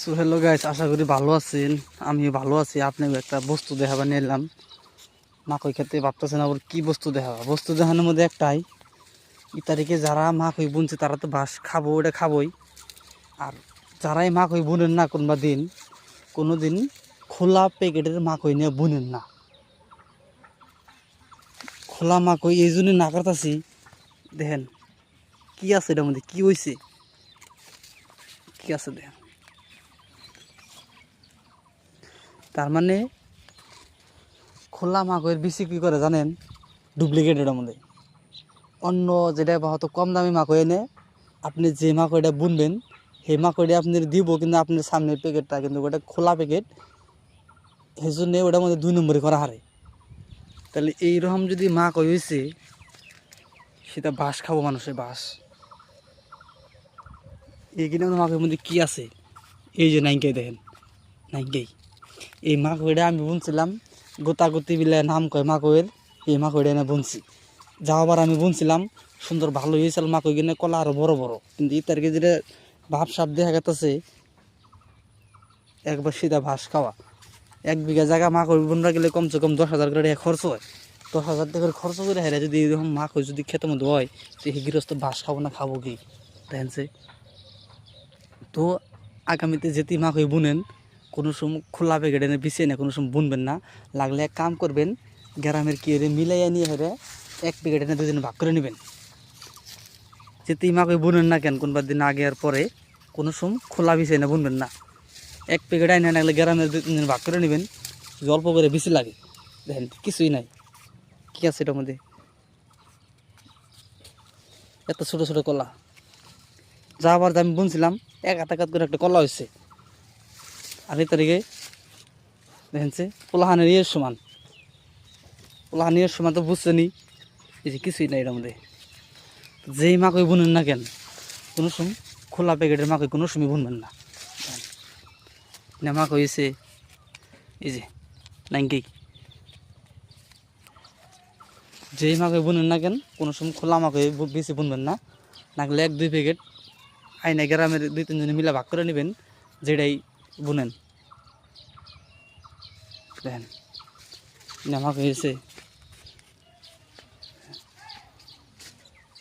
So hello guys, আশা করি ভালো আছেন। আমি ভালো আছি। আপনাকে একটা বস্তু দেখাবার নিলাম। মাকই খেতে ভাবতেছেন আবার কি বস্তু দেখাবা। বস্তু দেখানোর মধ্যে একটাই, এই তারিখে যারা মাকই বুনছে তারা তো বাস খাবো, ওটা খাবোই। আর যারাই মাকই বুনেন না কোনো দিন খোলা প্যাকেটের মাকই নিয়ে বুনেন না। খোলা মাকই এই জন্য না করতেছি, দেখেন কি আছে এটার মধ্যে, কি হয়েছে, কি আছে দেখেন। তার মানে খোলা মাকইয়ের বেশি কী করে জানেন, ডুপ্লিকেটের মধ্যে অন্য যেটা হয়তো কম দামি মাকই এনে আপনি যে মাকইটা বুনবেন সেই মাকইটা আপনি দিব, কিন্তু আপনার সামনের প্যাকেটটা কিন্তু ওটা খোলা প্যাকেট, সেই জন্য ওটার মধ্যে 2 নম্বরই করা হারে। তাহলে এইরকম যদি মাকই হয়েছে, সেটা বাঁশ খাবো মানুষের বাঁশ। এইখানে মাকইয়ের মধ্যে কী আছে, এই যে নাইনকেই দেখেন, নাইনকেই এই মাকইটা আমি বুনছিলাম গোতাগুতি বিলে নাম কয় মাকইয়ের, এই মাকইটা এনে বুনছি। যাওয়াবার আমি বুনছিলাম সুন্দর ভালো হয়েছিল মাকই, কিনে কলা আরও বড় বড়, কিন্তু ইতারকে যেটা ভাব সাপ দেখা গেছে একবার সিধা ভাস খাওয়া। 1 বিঘা জায়গা মাকই বুনরা গেলে কমসে কম 10,000 করে খরচ হয়। 10,000 টাকার খরচ করে হেরে যদি এরকম মাকই যদি খেতের মধ্যে হয়, তো এই গৃহস্থ ভাস খাবো না খাবো কি দেখেন সে। তো আগামীতে যেতে মাকই বুনেন কোনো সময় খোলা প্যাকেট এনে বিছিয়ে না কোনো সময় বুনবেন না। লাগলে এক কাম করবেন, গ্রামের কি এর মিলাইয়া নিয়ে হেরে 1 প্যাকেট এনে 2 দিন ভাগ করে নেবেন। যেতেই মাকই বুনেন না কেন, কোনবার দিন আগে আর পরে কোনো সময় খোলা বিছিয়ে না বুনবেন না। 1 প্যাকেট আইনে লাগলে গ্রামের 2-3 দিন ভাগ করে নেবেন। যদি অল্প করে বেশি লাগে, দেখেন কিছুই নাই, কি আছে এটার মধ্যে, এত ছোটো ছোটো কলা। যা আবার আমি বুনছিলাম 1 হাত করে একটা কলা হয়েছে। আর এই তারিখে দেখেন সে পোলাহানের সমান, পোলাহানের সমান তো বুঝছেনি, এই যে কিছুই নাই এটার মধ্যে। যেই মাকই বুনেন না কেন কোনো সময় খোলা প্যাকেটের মাকই কোনো সময় বুনবেন না। মাকই হয়েছে এই যে নাইনকেই, যেই মাকই বুনেন না কেন কোনো সময় খোলা মাকই বেশি বুনবেন না। নাগলে 1-2 প্যাকেট আইনে গ্রামের 2-3 জনে মিলে ভাগ করে নেবেন, যেটাই বুনেন। দেখেন মাকই হয়েছে,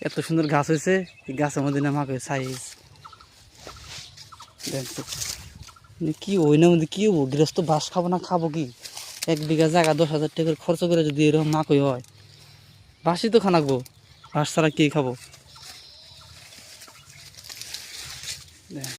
এত সুন্দর গাছ হয়েছে, এই গাছের মধ্যে মাকই সাইজ দেখেন কি ওই না মধ্যে কি হবো, গৃহস্থ বাস খাবো না খাবো কি। 1 বিঘা জায়গা 10,000 টাকা খরচ করে যদি এরকম মাকই হয়, বাসই তো খানাকবো, বাস ছাড়া কি খাবো।